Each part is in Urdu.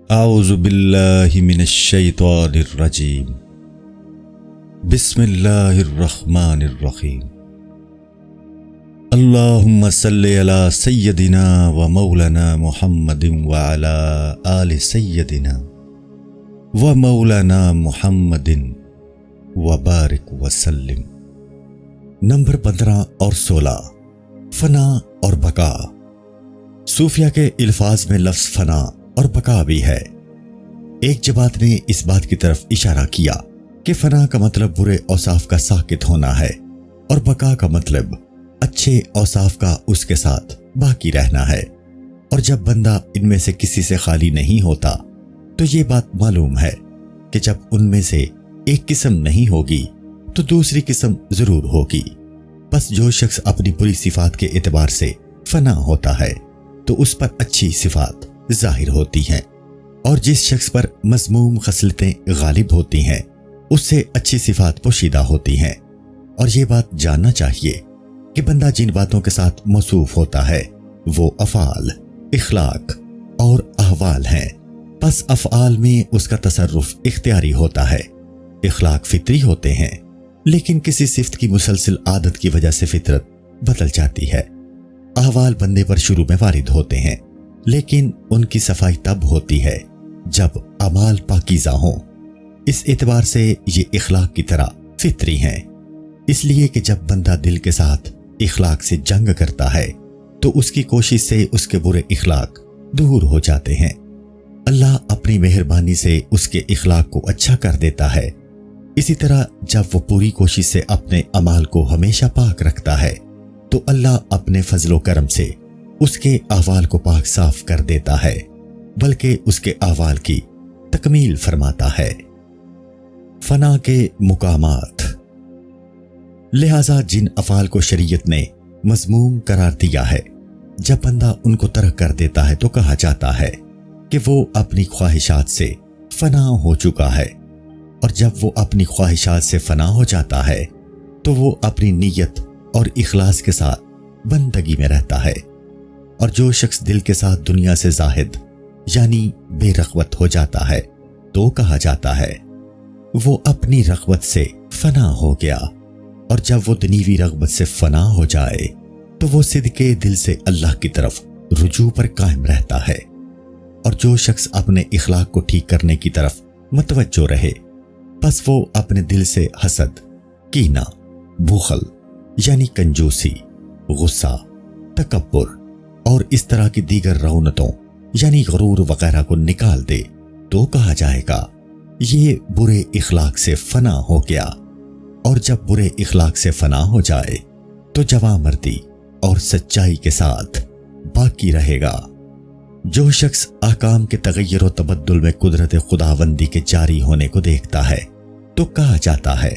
اعوذ باللہ من الشیطان الرجیم بسم اللہ الرحمن الرحیم اللہم صلی علی سیدنا و مولانا محمد وعلی آل سیدنا و مولانا محمد وبارک وسلم۔ نمبر 15 اور 16، فنا اور بقا۔ صوفیہ کے الفاظ میں لفظ فنا اور بقا بھی ہے۔ ایک جماعت نے اس بات کی طرف اشارہ کیا کہ فنا کا مطلب برے اوصاف کا ساکت ہونا ہے اور بقا کا مطلب اچھے اوصاف کا اس کے ساتھ باقی رہنا ہے، اور جب بندہ ان میں سے کسی سے خالی نہیں ہوتا تو یہ بات معلوم ہے کہ جب ان میں سے ایک قسم نہیں ہوگی تو دوسری قسم ضرور ہوگی۔ بس جو شخص اپنی بری صفات کے اعتبار سے فنا ہوتا ہے تو اس پر اچھی صفات ظاہر ہوتی ہیں، اور جس شخص پر مذموم خصلتیں غالب ہوتی ہیں اس سے اچھی صفات پوشیدہ ہوتی ہیں۔ اور یہ بات جاننا چاہیے کہ بندہ جن باتوں کے ساتھ موصوف ہوتا ہے وہ افعال، اخلاق اور احوال ہیں۔ پس افعال میں اس کا تصرف اختیاری ہوتا ہے، اخلاق فطری ہوتے ہیں، لیکن کسی صفت کی مسلسل عادت کی وجہ سے فطرت بدل جاتی ہے۔ احوال بندے پر شروع میں وارد ہوتے ہیں، لیکن ان کی صفائی تب ہوتی ہے جب اعمال پاکیزہ ہوں۔ اس اعتبار سے یہ اخلاق کی طرح فطری ہیں، اس لیے کہ جب بندہ دل کے ساتھ اخلاق سے جنگ کرتا ہے تو اس کی کوشش سے اس کے برے اخلاق دور ہو جاتے ہیں۔ اللہ اپنی مہربانی سے اس کے اخلاق کو اچھا کر دیتا ہے۔ اسی طرح جب وہ پوری کوشش سے اپنے اعمال کو ہمیشہ پاک رکھتا ہے تو اللہ اپنے فضل و کرم سے اس کے احوال کو پاک صاف کر دیتا ہے، بلکہ اس کے احوال کی تکمیل فرماتا ہے۔ فنا کے مقامات۔ لہذا جن افعال کو شریعت نے مذموم قرار دیا ہے، جب بندہ ان کو ترک کر دیتا ہے تو کہا جاتا ہے کہ وہ اپنی خواہشات سے فنا ہو چکا ہے، اور جب وہ اپنی خواہشات سے فنا ہو جاتا ہے تو وہ اپنی نیت اور اخلاص کے ساتھ بندگی میں رہتا ہے۔ اور جو شخص دل کے ساتھ دنیا سے زاہد یعنی بے رغبت ہو جاتا ہے تو کہا جاتا ہے وہ اپنی رغبت سے فنا ہو گیا، اور جب وہ دنیوی رغبت سے فنا ہو جائے تو وہ صدقے دل سے اللہ کی طرف رجوع پر قائم رہتا ہے۔ اور جو شخص اپنے اخلاق کو ٹھیک کرنے کی طرف متوجہ رہے، پس وہ اپنے دل سے حسد، کینہ، بخل یعنی کنجوسی، غصہ، تکبر اور اس طرح کی دیگر رعونتوں یعنی غرور وغیرہ کو نکال دے تو کہا جائے گا یہ برے اخلاق سے فنا ہو گیا۔ اور جب برے اخلاق سے فنا ہو جائے تو جواں مردی اور سچائی کے ساتھ باقی رہے گا۔ جو شخص احکام کے تغیر و تبدل میں قدرت خداوندی کے جاری ہونے کو دیکھتا ہے تو کہا جاتا ہے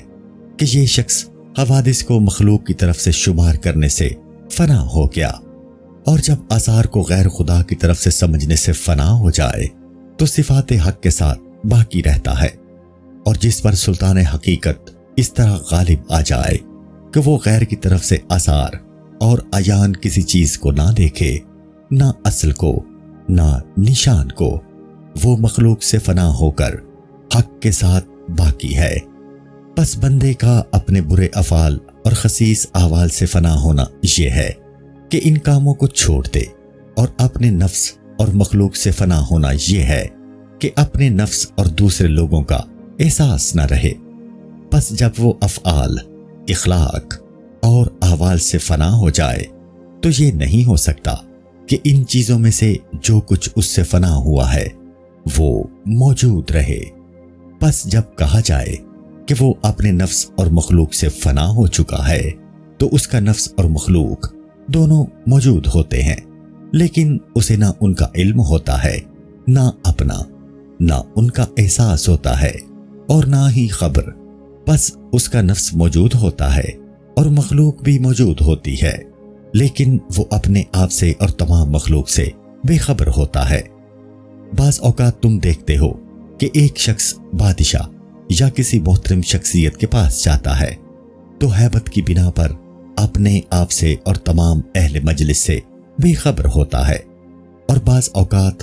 کہ یہ شخص حوادث کو مخلوق کی طرف سے شمار کرنے سے فنا ہو گیا۔ اور جب آثار کو غیر خدا کی طرف سے سمجھنے سے فنا ہو جائے تو صفات حق کے ساتھ باقی رہتا ہے۔ اور جس پر سلطان حقیقت اس طرح غالب آ جائے کہ وہ غیر کی طرف سے آثار اور عیان کسی چیز کو نہ دیکھے، نہ اصل کو نہ نشان کو، وہ مخلوق سے فنا ہو کر حق کے ساتھ باقی ہے۔ پس بندے کا اپنے برے افعال اور خسیس احوال سے فنا ہونا یہ ہے کہ ان کاموں کو چھوڑ دے، اور اپنے نفس اور مخلوق سے فنا ہونا یہ ہے کہ اپنے نفس اور دوسرے لوگوں کا احساس نہ رہے۔ پس جب وہ افعال، اخلاق اور احوال سے فنا ہو جائے تو یہ نہیں ہو سکتا کہ ان چیزوں میں سے جو کچھ اس سے فنا ہوا ہے وہ موجود رہے۔ پس جب کہا جائے کہ وہ اپنے نفس اور مخلوق سے فنا ہو چکا ہے تو اس کا نفس اور مخلوق دونوں موجود ہوتے ہیں، لیکن اسے نہ ان کا علم ہوتا ہے، نہ اپنا، نہ ان کا احساس ہوتا ہے، اور نہ ہی خبر۔ بس اس کا نفس موجود ہوتا ہے اور مخلوق بھی موجود ہوتی ہے، لیکن وہ اپنے آپ سے اور تمام مخلوق سے بے خبر ہوتا ہے۔ بعض اوقات تم دیکھتے ہو کہ ایک شخص بادشاہ یا کسی محترم شخصیت کے پاس جاتا ہے تو ہیبت کی بنا پر اپنے آپ سے اور تمام اہل مجلس سے بے خبر ہوتا ہے، اور بعض اوقات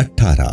18,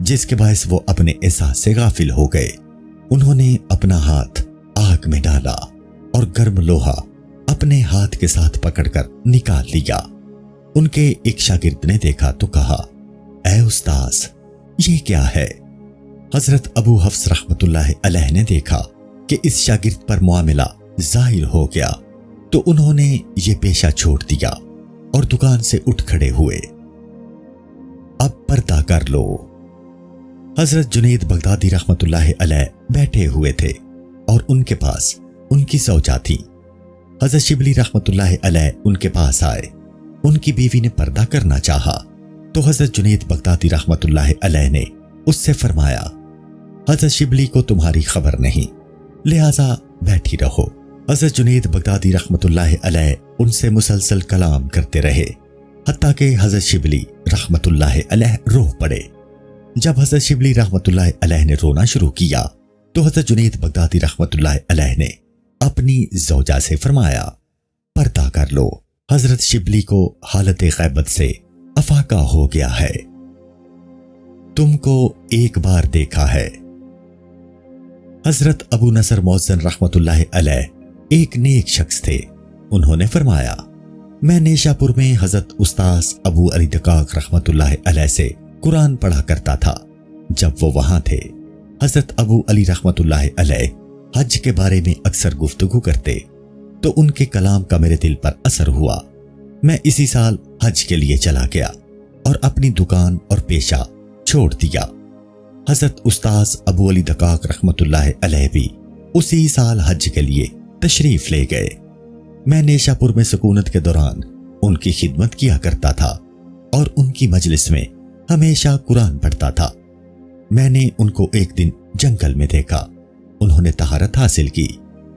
جس کے باعث وہ اپنے احساس سے غافل ہو گئے۔ انہوں نے اپنا ہاتھ آگ میں ڈالا اور گرم لوہا اپنے ہاتھ کے ساتھ پکڑ کر نکال لیا۔ ان کے ایک شاگرد نے دیکھا تو کہا، اے استاذ، یہ کیا ہے؟ حضرت ابو حفص رحمت اللہ علیہ نے دیکھا کہ اس شاگرد پر معاملہ ظاہر ہو گیا تو انہوں نے یہ پیشہ چھوڑ دیا اور دکان سے اٹھ کھڑے ہوئے۔ اب پردہ کر لو۔ حضرت جنید بغدادی رحمت اللہ علیہ بیٹھے ہوئے تھے اور ان کے پاس ان کی زوجہ تھی۔ حضرت شبلی رحمت اللہ علیہ ان کے پاس آئے۔ ان کی بیوی نے پردہ کرنا چاہا تو حضرت جنید بغدادی رحمت اللہ علیہ نے اس سے فرمایا، حضرت شبلی کو تمہاری خبر نہیں، لہذا بیٹھی رہو۔ حضرت جنید بغدادی رحمت اللہ علیہ ان سے مسلسل کلام کرتے رہے حتیٰ کہ حضرت شبلی رحمت اللہ علیہ رو پڑے۔ جب حضرت شبلی رحمت اللہ علیہ نے رونا شروع کیا تو حضرت جنید بغدادی رحمت اللہ علیہ نے اپنی زوجہ سے فرمایا، پردہ کر لو، حضرت شبلی کو حالت غیبت سے افاقہ ہو گیا ہے، تم کو ایک بار دیکھا ہے۔ حضرت ابو نصر موزن رحمت اللہ علیہ ایک نیک شخص تھے۔ انہوں نے فرمایا، میں نیشا پور میں حضرت استاذ ابو علی دقاق رحمت اللہ علیہ سے قرآن پڑھا کرتا تھا۔ جب وہ وہاں تھے، حضرت ابو علی رحمت اللہ علیہ حج کے بارے میں اکثر گفتگو کرتے تو ان کے کلام کا میرے دل پر اثر ہوا۔ میں اسی سال حج کے لیے چلا گیا اور اپنی دکان اور پیشہ چھوڑ دیا۔ حضرت استاذ ابو علی دقاق رحمت اللہ علیہ بھی اسی سال حج کے لیے تشریف لے گئے۔ میں نیشا پور میں سکونت کے دوران ان کی خدمت کیا کرتا تھا اور ان کی مجلس میں ہمیشہ قرآن پڑھتا تھا۔ میں نے ان کو ایک دن جنگل میں دیکھا۔ انہوں نے طہارت حاصل کی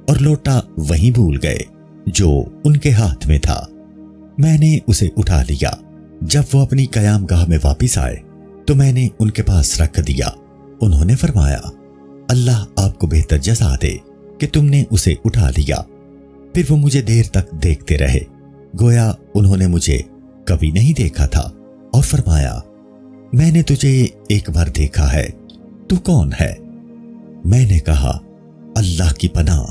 اور لوٹا وہیں بھول گئے جو ان کے ہاتھ میں تھا۔ میں نے اسے اٹھا لیا۔ جب وہ اپنی قیام گاہ میں واپس آئے تو میں نے ان کے پاس رکھ دیا۔ انہوں نے فرمایا، اللہ آپ کو بہتر جزا دے کہ تم نے اسے اٹھا لیا۔ پھر وہ مجھے دیر تک دیکھتے رہے، گویا انہوں نے مجھے کبھی نہیں دیکھا تھا، اور فرمایا، میں نے تجھے ایک بار دیکھا ہے، تو کون ہے؟ میں نے کہا، اللہ کی پناہ،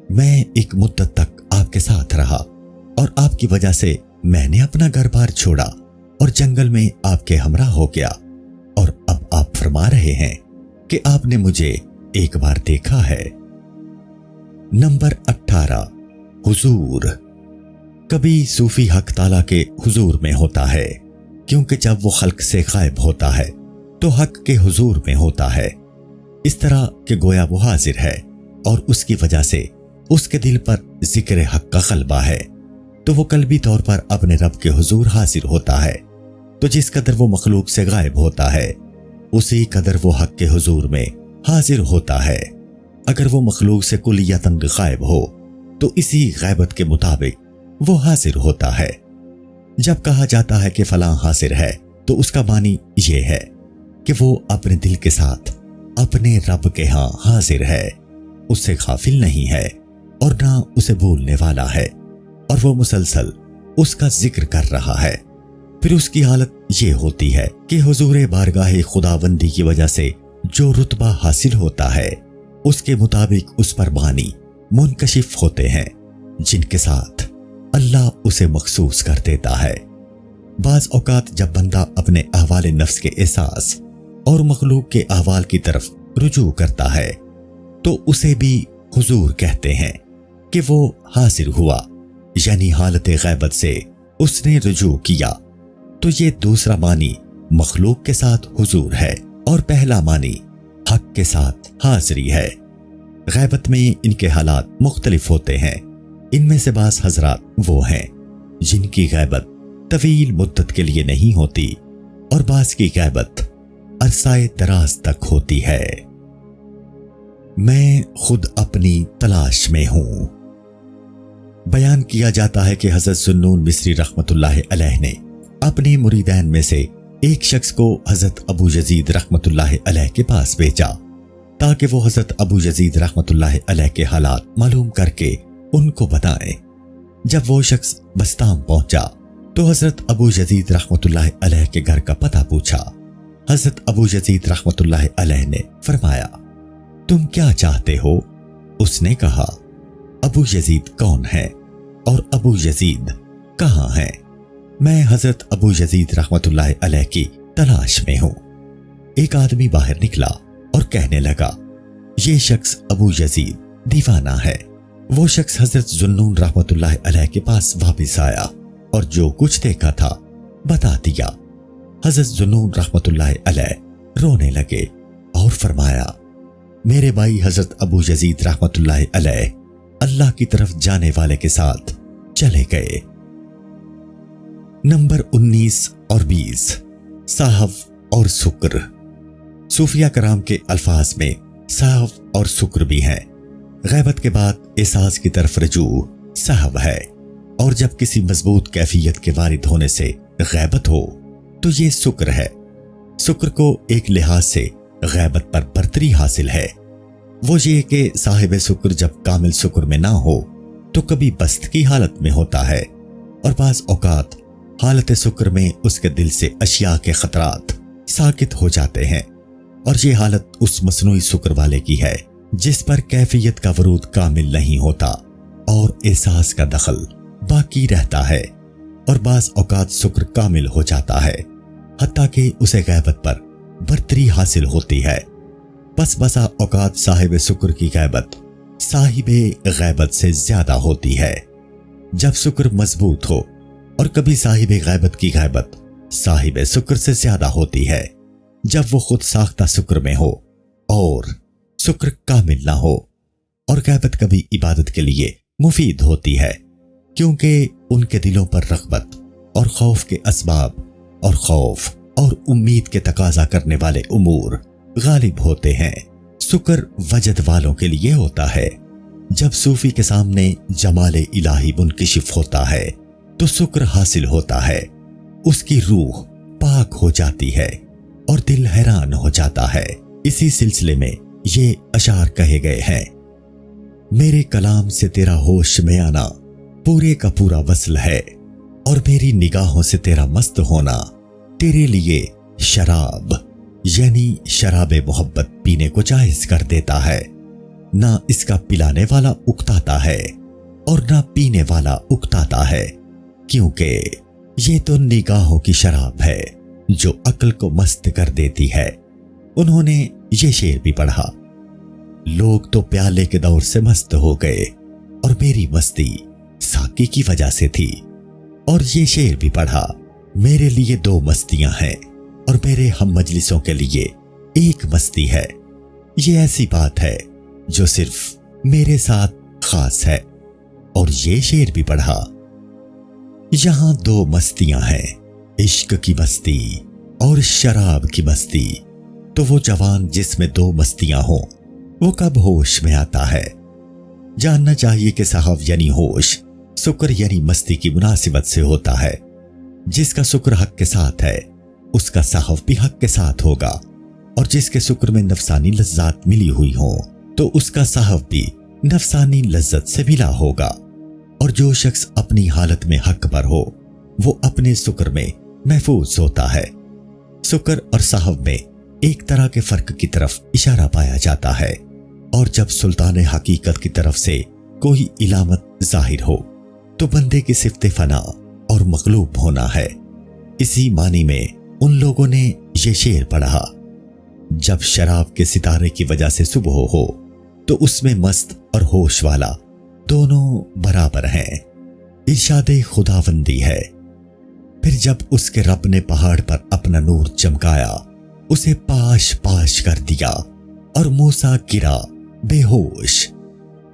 میں ایک مدت تک آپ کے ساتھ رہا اور آپ کی وجہ سے میں نے اپنا گھر بار چھوڑا اور جنگل میں آپ کے ہمراہ ہو گیا، اور اب آپ فرما رہے ہیں کہ آپ نے مجھے ایک بار دیکھا ہے۔ نمبر 18، حضور۔ کبھی صوفی حق تعالیٰ کے حضور میں ہوتا ہے، کیونکہ جب وہ خلق سے غائب ہوتا ہے تو حق کے حضور میں ہوتا ہے، اس طرح کہ گویا وہ حاضر ہے اور اس کی وجہ سے اس کے دل پر ذکر حق کا غلبہ ہے، تو وہ قلبی طور پر اپنے رب کے حضور حاضر ہوتا ہے۔ تو جس قدر وہ مخلوق سے غائب ہوتا ہے اسی قدر وہ حق کے حضور میں حاضر ہوتا ہے۔ اگر وہ مخلوق سے کلیتاً غائب ہو تو اسی غیبت کے مطابق وہ حاضر ہوتا ہے۔ جب کہا جاتا ہے کہ فلاں حاضر ہے تو اس کا معنی یہ ہے کہ وہ اپنے دل کے ساتھ اپنے رب کے ہاں حاضر ہے، اس سے غافل نہیں ہے اور نہ اسے بھولنے والا ہے، اور وہ مسلسل اس کا ذکر کر رہا ہے۔ پھر اس کی حالت یہ ہوتی ہے کہ حضور بارگاہ خداوندی کی وجہ سے جو رتبہ حاصل ہوتا ہے اس کے مطابق اس پر بانی منکشف ہوتے ہیں، جن کے ساتھ اللہ اسے مخصوص کر دیتا ہے۔ بعض اوقات جب بندہ اپنے احوال نفس کے احساس اور مخلوق کے احوال کی طرف رجوع کرتا ہے تو اسے بھی حضور کہتے ہیں کہ وہ حاضر ہوا، یعنی حالت غیبت سے اس نے رجوع کیا۔ تو یہ دوسرا معنی مخلوق کے ساتھ حضور ہے اور پہلا معنی حق کے ساتھ حاضری ہے۔ غیبت میں ان کے حالات مختلف ہوتے ہیں۔ ان میں سے بعض حضرات وہ ہیں جن کی غیبت طویل مدت کے لیے نہیں ہوتی اور بعض کی غیبت عرصہ دراز تک ہوتی ہے۔ میں خود اپنی تلاش میں ہوں۔ بیان کیا جاتا ہے کہ حضرت ذوالنون مصری رحمت اللہ علیہ نے اپنی مریدین میں سے ایک شخص کو حضرت ابو یزید رحمت اللہ علیہ کے پاس بھیجا تاکہ وہ حضرت ابو یزید رحمت اللہ علیہ کے حالات معلوم کر کے ان کو بتائیں۔ جب وہ شخص بستام پہنچا تو حضرت ابو یزید رحمت اللہ علیہ کے گھر کا پتہ پوچھا۔ حضرت ابو یزید رحمت اللہ علیہ نے فرمایا، تم کیا چاہتے ہو؟ اس نے کہا، ابو یزید کون ہے اور ابو یزید کہاں ہے؟ میں حضرت ابو یزید رحمت اللہ علیہ کی تلاش میں ہوں۔ ایک آدمی باہر نکلا اور کہنے لگا، یہ شخص ابو یزید دیوانہ ہے۔ وہ شخص حضرت ذوالنون رحمت اللہ علیہ کے پاس واپس آیا اور جو کچھ دیکھا تھا بتا دیا۔ حضرت ذوالنون رحمت اللہ علیہ رونے لگے اور فرمایا، میرے بھائی حضرت ابو یزید رحمت اللہ علیہ اللہ کی طرف جانے والے کے ساتھ چلے گئے۔ نمبر 19 اور 20، صحو اور سکر۔ صوفیہ کرام کے الفاظ میں صحو اور سکر بھی ہیں۔ غیبت کے بعد احساس کی طرف رجوع صحو ہے، اور جب کسی مضبوط کیفیت کے وارد ہونے سے غیبت ہو تو یہ سکر ہے۔ سکر کو ایک لحاظ سے غیبت پر برتری حاصل ہے، وہ یہ کہ صاحب سکر جب کامل سکر میں نہ ہو تو کبھی بست کی حالت میں ہوتا ہے، اور بعض اوقات حالت سکر میں اس کے دل سے اشیاء کے خطرات ساکت ہو جاتے ہیں، اور یہ حالت اس مصنوعی سکر والے کی ہے جس پر کیفیت کا ورود کامل نہیں ہوتا اور احساس کا دخل باقی رہتا ہے، اور بعض اوقات سکر کامل ہو جاتا ہے حتیٰ کہ اسے غیبت پر برتری حاصل ہوتی ہے۔ بس بسا اوقات صاحب سکر کی غیبت صاحب غیبت سے زیادہ ہوتی ہے جب سکر مضبوط ہو، اور کبھی صاحب غیبت کی غیبت صاحب سکر سے زیادہ ہوتی ہے جب وہ خود ساختہ سکر میں ہو اور سکر کامل نہ ہو۔ اور غیبت کبھی عبادت کے لیے مفید ہوتی ہے کیونکہ ان کے دلوں پر رغبت اور خوف کے اسباب اور خوف اور امید کے تقاضا کرنے والے امور غالب ہوتے ہیں۔ سکر وجد والوں کے لیے ہوتا ہے۔ جب صوفی کے سامنے جمال الہی منکشف ہوتا ہے تو سکر حاصل ہوتا ہے، اس کی روح پاک ہو جاتی ہے اور دل حیران ہو جاتا ہے۔ اسی سلسلے میں یہ اشعار کہے گئے ہیں، میرے کلام سے تیرا ہوش میں آنا پورے کا پورا وصل ہے، اور میری نگاہوں سے تیرا مست ہونا تیرے لیے شراب یعنی شراب محبت پینے کو جائز کر دیتا ہے۔ نہ اس کا پلانے والا اکتاتا ہے اور نہ پینے والا اکتاتا ہے، کیونکہ یہ تو نگاہوں کی شراب ہے جو عقل کو مست کر دیتی ہے۔ انہوں نے یہ شعر بھی پڑھا، لوگ تو پیالے کے دور سے مست ہو گئے اور میری مستی ساقی کی وجہ سے تھی۔ اور یہ شعر بھی پڑھا، میرے لیے دو مستیاں ہیں اور میرے ہم مجلسوں کے لیے ایک مستی ہے، یہ ایسی بات ہے جو صرف میرے ساتھ خاص ہے۔ اور یہ شعر بھی پڑھا، یہاں دو مستیاں ہیں، عشق کی مستی اور شراب کی مستی، تو وہ جوان جس میں دو مستیاں ہوں وہ کب ہوش میں آتا ہے؟ جاننا چاہیے کہ صحو یعنی ہوش، سکر یعنی مستی کی مناسبت سے ہوتا ہے۔ جس کا سکر حق کے ساتھ ہے اس کا صحو بھی حق کے ساتھ ہوگا، اور جس کے سکر میں نفسانی لذات ملی ہوئی ہوں تو اس کا صحو بھی نفسانی لذت سے ملا ہوگا۔ اور جو شخص اپنی حالت میں حق پر ہو وہ اپنے سکر میں محفوظ ہوتا ہے۔ سکر اور صحو میں ایک طرح کے فرق کی طرف اشارہ پایا جاتا ہے، اور جب سلطان حقیقت کی طرف سے کوئی علامت ظاہر ہو تو بندے کی صفت فنا اور مغلوب ہونا ہے۔ اسی معنی میں ان لوگوں نے یہ شعر پڑھا، جب شراب کے ستارے کی وجہ سے صبح ہو تو اس میں مست اور ہوش والا دونوں برابر ہیں، ارشاد خداوندی ہے۔ پھر جب اس کے رب نے پہاڑ پر اپنا نور چمکایا، اسے پاش پاش کر دیا اور موسیٰ گرا بے ہوش۔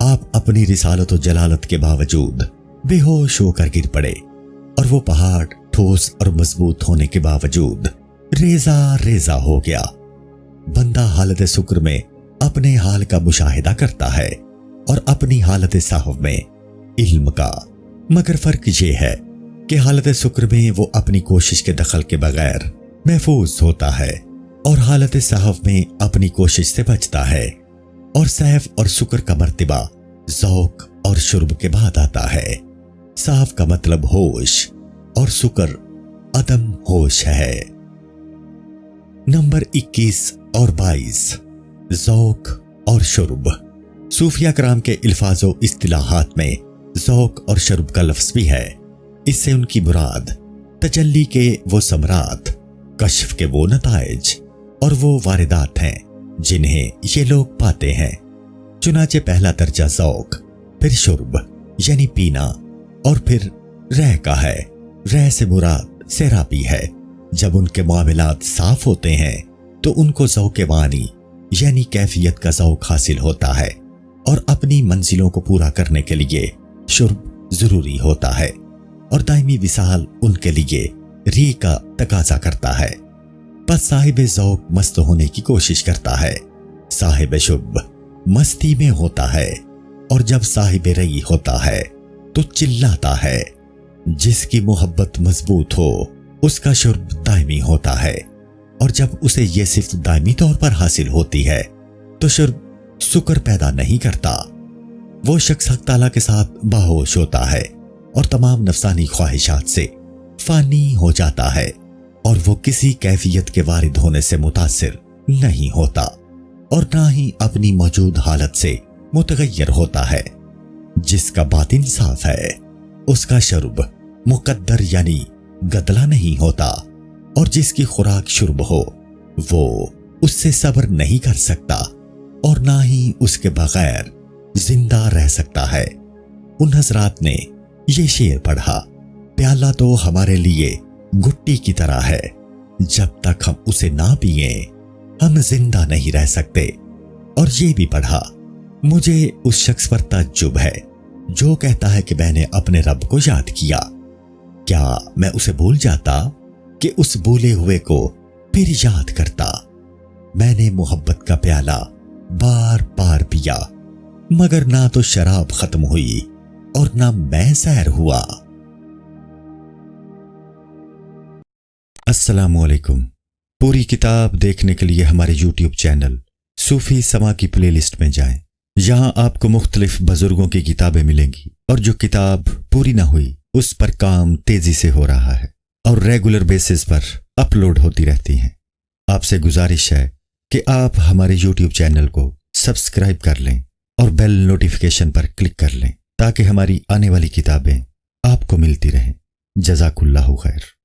آپ اپنی رسالت و جلالت کے باوجود بے ہوش ہو کر گر پڑے، اور وہ پہاڑ ٹھوس اور مضبوط ہونے کے باوجود ریزہ ریزہ ہو گیا۔ بندہ حالت سکر میں اپنے حال کا مشاہدہ کرتا ہے اور اپنی حالت صحو میں علم کا، مگر فرق یہ ہے کہ حالت سکر میں وہ اپنی کوشش کے دخل کے بغیر محفوظ ہوتا ہے، اور حالت صحو میں اپنی کوشش سے بچتا ہے۔ اور صحو اور سکر کا مرتبہ ذوق اور شرب کے بعد آتا ہے۔ صحو کا مطلب ہوش اور سکر عدم ہوش ہے۔ نمبر 21 اور 22، ذوق اور شرب۔ صوفیہ کرام کے الفاظ و اصطلاحات میں ذوق اور شرب کا لفظ بھی ہے۔ اس سے ان کی مراد تجلی کے وہ ثمرات، کشف کے وہ نتائج اور وہ واردات ہیں جنہیں یہ لوگ پاتے ہیں۔ چنانچہ پہلا درجہ ذوق، پھر شرب یعنی پینا، اور پھر رہ کا ہے۔ رہ سے مراد سیرابی ہے۔ جب ان کے معاملات صاف ہوتے ہیں تو ان کو ذوق وانی یعنی کیفیت کا ذوق حاصل ہوتا ہے، اور اپنی منزلوں کو پورا کرنے کے لیے شرب ضروری ہوتا ہے، اور دائمی وصال ان کے لیے ری کا تقاضا کرتا ہے۔ بس صاحب ذوق مست ہونے کی کوشش کرتا ہے، صاحب شرب مستی میں ہوتا ہے، اور جب صاحب ری ہوتا ہے تو چلاتا ہے۔ جس کی محبت مضبوط ہو اس کا شرب دائمی ہوتا ہے، اور جب اسے یہ صرف دائمی طور پر حاصل ہوتی ہے تو شرب سکر پیدا نہیں کرتا۔ وہ شخص حق تعالیٰ کے ساتھ باہوش ہوتا ہے اور تمام نفسانی خواہشات سے فانی ہو جاتا ہے، اور وہ کسی کیفیت کے وارد ہونے سے متاثر نہیں ہوتا، اور نہ ہی اپنی موجود حالت سے متغیر ہوتا ہے۔ جس کا باطن صاف ہے اس کا شرب مقدر یعنی گدلا نہیں ہوتا، اور جس کی خوراک شرب ہو وہ اس سے صبر نہیں کر سکتا، اور نہ ہی اس کے بغیر زندہ رہ سکتا ہے۔ ان حضرات نے یہ شعر پڑھا، پیالہ تو ہمارے لیے گٹی کی طرح ہے، جب تک ہم اسے نہ پئیں ہم زندہ نہیں رہ سکتے۔ اور یہ بھی پڑھا، مجھے اس شخص پر تعجب ہے جو کہتا ہے کہ میں نے اپنے رب کو یاد کیا، کیا میں اسے بھول جاتا کہ اس بھولے ہوئے کو پھر یاد کرتا۔ میں نے محبت کا پیالہ بار بار پیا، مگر نہ تو شراب ختم ہوئی اور نہ میں سیر ہوا۔ السلام علیکم۔ پوری کتاب دیکھنے کے لیے ہمارے یوٹیوب چینل صوفی سما کی پلے لسٹ میں جائیں۔ یہاں آپ کو مختلف بزرگوں کی کتابیں ملیں گی، اور جو کتاب پوری نہ ہوئی اس پر کام تیزی سے ہو رہا ہے اور ریگولر بیسس پر اپلوڈ ہوتی رہتی ہیں۔ آپ سے گزارش ہے کہ آپ ہمارے یوٹیوب چینل کو سبسکرائب کر لیں اور بیل نوٹیفیکیشن پر کلک کر لیں تاکہ ہماری آنے والی کتابیں آپ کو ملتی رہیں۔ جزاک اللہ خیر۔